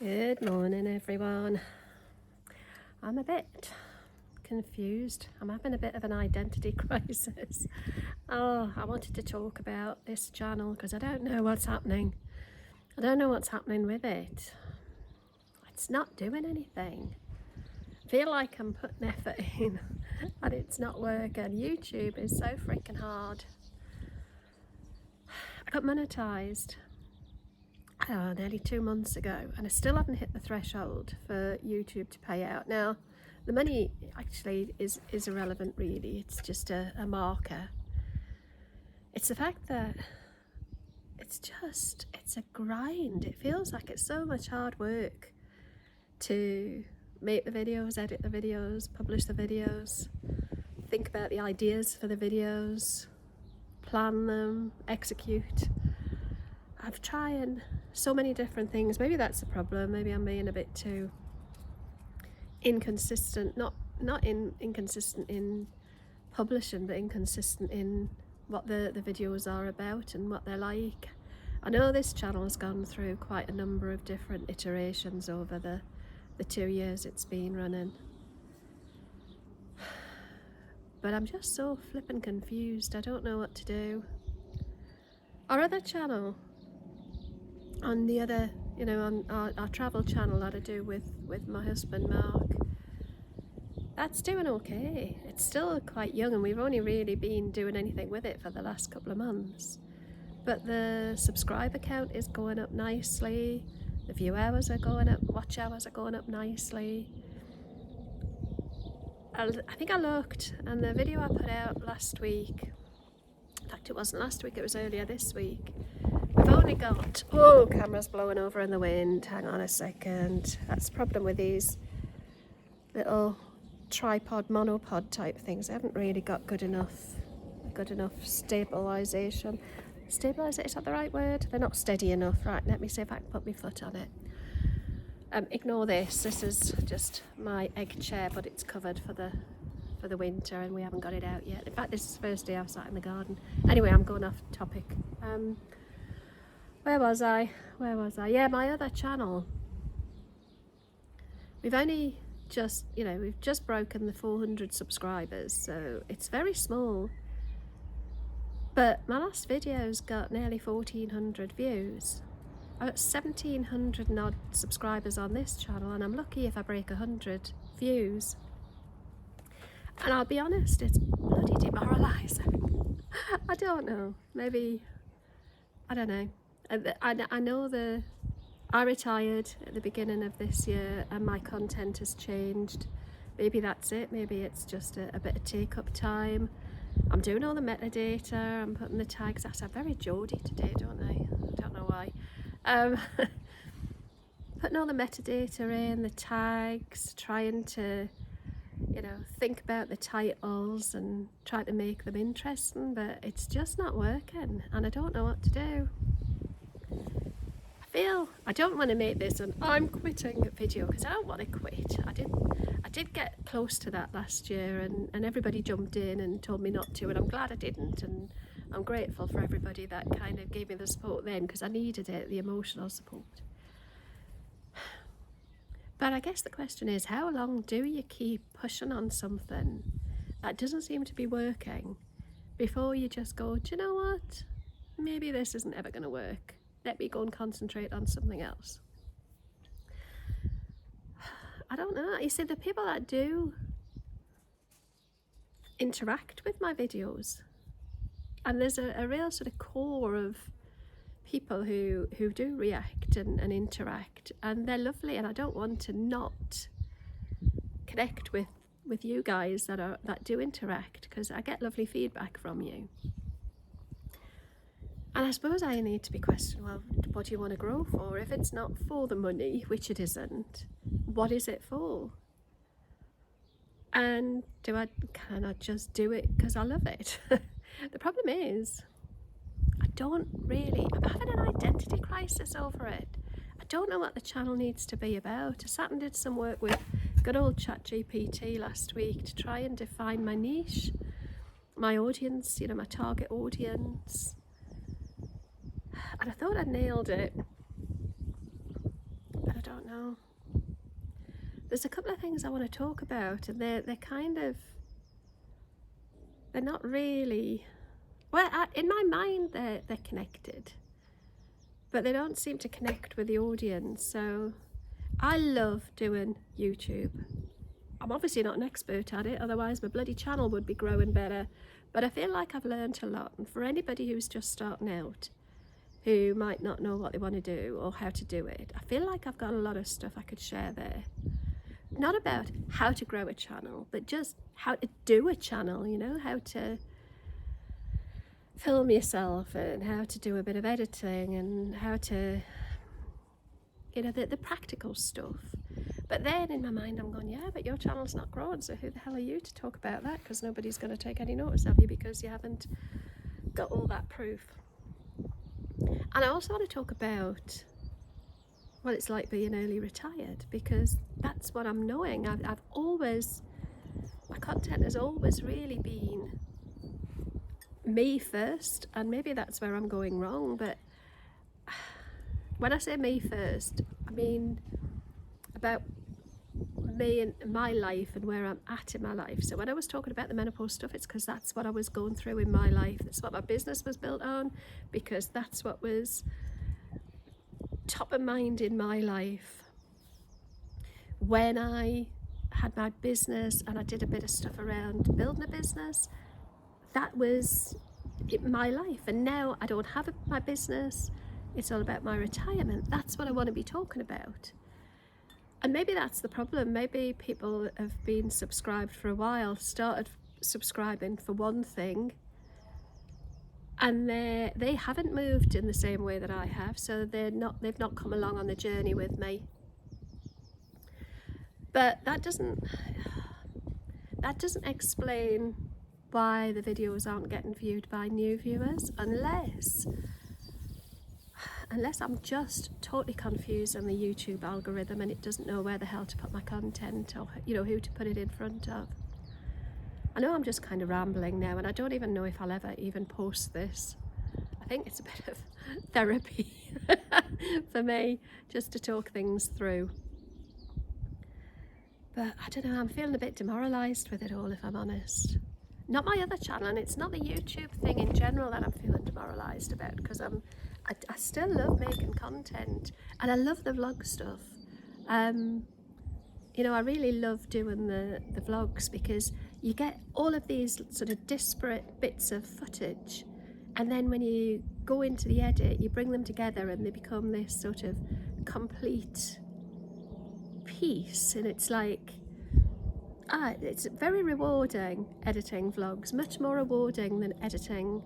Good morning, everyone. I'm a bit confused. I'm having a bit of an identity crisis. I wanted to talk about this channel because I don't know what's happening. I don't know what's happening with it. It's not doing anything. I feel like I'm putting effort in and it's not working. YouTube is so freaking hard. I got monetized nearly 2 months ago, and I still haven't hit the threshold for YouTube to pay out. Now, the money actually is irrelevant, really. It's just a marker. It's the fact that it's a grind. It feels like it's so much hard work to make the videos, edit the videos, publish the videos, think about the ideas for the videos, plan them, execute. I've tried so many different things. Maybe that's the problem. Maybe I'm being a bit too inconsistent. Not inconsistent in publishing, but inconsistent in what the videos are about and what they're like. I know this channel has gone through quite a number of different iterations over the 2 years it's been running. But I'm just so flippin' confused. I don't know what to do. Our other channel, on the other, on our travel channel that I do with my husband Mark, that's doing okay. It's still quite young and we've only really been doing anything with it for the last couple of months. But the subscriber count is going up nicely, the view hours are going up, watch hours are going up nicely. I think I looked, and the video I put out last week, in fact it wasn't last week, it was earlier this week, we've only got, oh, camera's blowing over in the wind, hang on a second. That's the problem with these little tripod, monopod type things. They haven't really got good enough stabilisation. Stabilisation, is that the right word? They're not steady enough. Right, let me see if I can put my foot on it. Ignore this. This is just my egg chair, but it's covered for the winter and we haven't got it out yet. In fact, this is the first day I've sat in the garden. Anyway, I'm going off topic. Where was I? Yeah, my other channel. We've only just, we've just broken the 400 subscribers, so it's very small. But my last video's got nearly 1,400 views. I've got 1,700 and odd subscribers on this channel, and I'm lucky if I break 100 views. And I'll be honest, it's bloody demoralising. I don't know, maybe, I don't know. I know I retired at the beginning of this year and my content has changed. Maybe that's it, maybe it's just a bit of take up time. I'm doing all the metadata, I'm putting the tags. I sound very Geordie today, don't I? I don't know why. Putting all the metadata in, the tags, trying to, think about the titles and try to make them interesting, but it's just not working and I don't know what to do. I don't want to make this an I'm quitting video, because I don't want to quit. I did get close to that last year and everybody jumped in and told me not to, and I'm glad I didn't, and I'm grateful for everybody that kind of gave me the support then, because I needed it, the emotional support. But I guess the question is, how long do you keep pushing on something that doesn't seem to be working before you just go, do you know what, maybe this isn't ever going to work, let me go and concentrate on something else. I don't know. You see, the people that do interact with my videos, and there's a real sort of core of people who do react and interact, and they're lovely, and I don't want to not connect with you guys that do interact, because I get lovely feedback from you. And I suppose I need to be questioning, well, what do you want to grow for? If it's not for the money, which it isn't, what is it for? And can I just do it because I love it? The problem is, I'm having an identity crisis over it. I don't know what the channel needs to be about. I sat and did some work with good old ChatGPT last week to try and define my niche, my audience, my target audience. And I thought I nailed it, but I don't know. know. There's a couple of things I want to talk about, and they're not really, well, in my mind they're connected, but they don't seem to connect with the audience. So I love doing YouTube. I'm obviously not an expert at it, otherwise my bloody channel would be growing better, but I feel like I've learned a lot. And for anybody who's just starting out, who might not know what they want to do or how to do it, I feel like I've got a lot of stuff I could share there. Not about how to grow a channel, but just how to do a channel, you know, how to film yourself and how to do a bit of editing and how to, you know, the practical stuff. But then in my mind I'm going, yeah, but your channel's not growing, so who the hell are you to talk about that? Because nobody's going to take any notice of you because you haven't got all that proof. And I also want to talk about what it's like being early retired, because that's what I'm knowing. I've always, my content has always really been me first, and maybe that's where I'm going wrong, but when I say me first, I mean about me and my life and where I'm at in my life. So when I was talking about the menopause stuff, it's because that's what I was going through in my life. That's what my business was built on, because that's what was top of mind in my life when I had my business, and I did a bit of stuff around building a business. That was my life, and now I don't have my business. It's all about my retirement. That's what I want to be talking about. And maybe that's the problem. Maybe people have been subscribed for a while, started subscribing for one thing, and they haven't moved in the same way that I have, so they've not come along on the journey with me. But that doesn't explain why the videos aren't getting viewed by new viewers, unless I'm just totally confused on the YouTube algorithm and it doesn't know where the hell to put my content, or, you know, who to put it in front of. I know I'm just kind of rambling now, and I don't even know if I'll ever even post this. I think it's a bit of therapy for me, just to talk things through. But I don't know, I'm feeling a bit demoralised with it all, if I'm honest. Not my other channel, and it's not the YouTube thing in general that I'm feeling demoralised about, because I still love making content, and I love the vlog stuff. You know, I really love doing the vlogs, because you get all of these sort of disparate bits of footage, and then when you go into the edit, you bring them together and they become this sort of complete piece. And it's like, it's very rewarding editing vlogs, much more rewarding than editing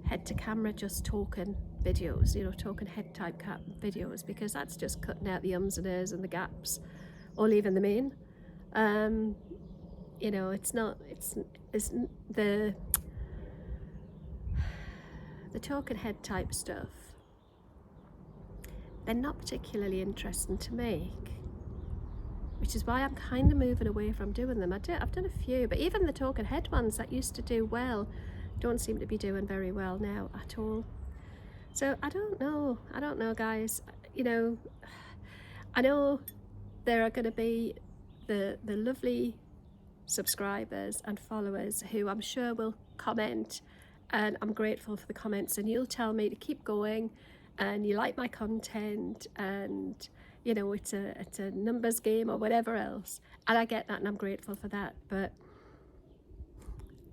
head to camera, just talking videos, you know, talking head type videos, because that's just cutting out the ums and ahs and the gaps, or leaving them in. You know, it's the talking head type stuff, they're not particularly interesting to make, which is why I'm kind of moving away from doing them. I've done a few, but even the talking head ones that used to do well don't seem to be doing very well now at all. So I don't know guys. You know, I know there are going to be the lovely subscribers and followers who I'm sure will comment, and I'm grateful for the comments, and you'll tell me to keep going, and you like my content, and you know, it's a numbers game or whatever else, and I get that, and I'm grateful for that. But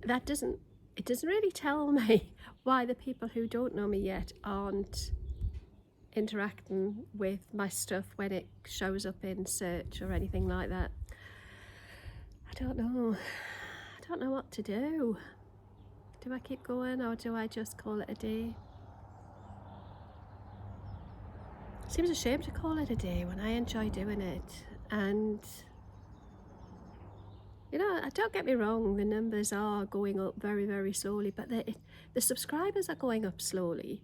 it doesn't really tell me why the people who don't know me yet aren't interacting with my stuff when it shows up in search or anything like that. I don't know what to do. Do I keep going, or do I just call it a day? Seems a shame to call it a day when I enjoy doing it. And you know, don't get me wrong, the numbers are going up very, very slowly, but the subscribers are going up slowly,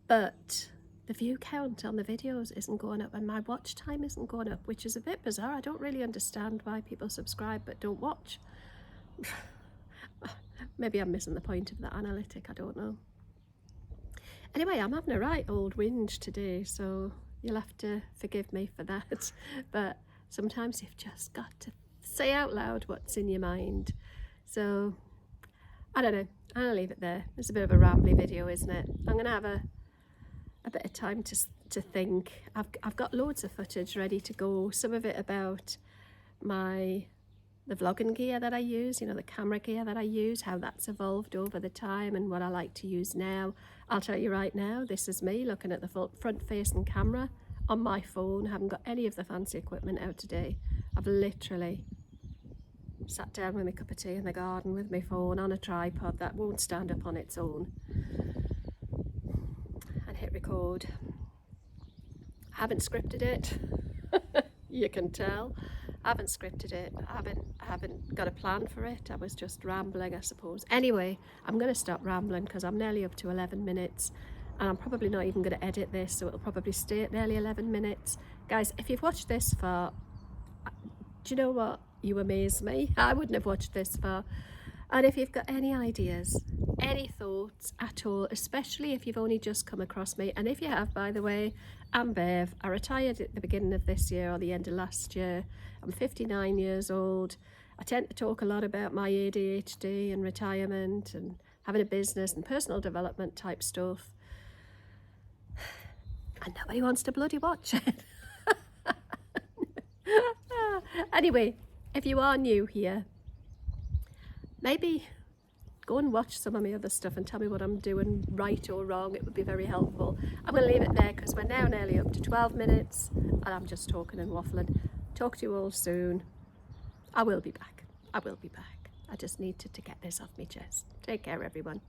but the view count on the videos isn't going up, and my watch time isn't going up, which is a bit bizarre. I don't really understand why people subscribe but don't watch. Maybe I'm missing the point of that analytic, I don't know. Anyway, I'm having a right old whinge today, so You'll have to forgive me for that. But sometimes you've just got to say out loud what's in your mind. So, I don't know. I'll leave it there. It's a bit of a rambly video, isn't it? I'm going to have a bit of time to think. I've got loads of footage ready to go. Some of it about the vlogging gear that I use, you know, the camera gear that I use, how that's evolved over the time and what I like to use now. I'll tell you right now, this is me looking at the front-facing camera on my phone. I haven't got any of the fancy equipment out today. I've literally sat down with my cup of tea in the garden with my phone on a tripod that won't stand up on its own and hit record. I haven't scripted it. You can tell. I haven't scripted it. I haven't got a plan for it. I was just rambling, I suppose. Anyway, I'm going to stop rambling because I'm nearly up to 11 minutes and I'm probably not even going to edit this, so it'll probably stay at nearly 11 minutes. Guys, if you've watched this far, do you know what? You amaze me. I wouldn't have watched this far. And if you've got any ideas, any thoughts at all, especially if you've only just come across me, and if you have, by the way, I'm Bev. I retired at the beginning of this year or the end of last year. I'm 59 years old. I tend to talk a lot about my ADHD and retirement and having a business and personal development type stuff. And nobody wants to bloody watch it. Anyway, if you are new here, maybe go and watch some of my other stuff and tell me what I'm doing right or wrong. It would be very helpful. I'm going to leave it there because we're now nearly up to 12 minutes and I'm just talking and waffling. Talk to you all soon. I will be back. I will be back. I just needed to get this off my chest. Take care, everyone.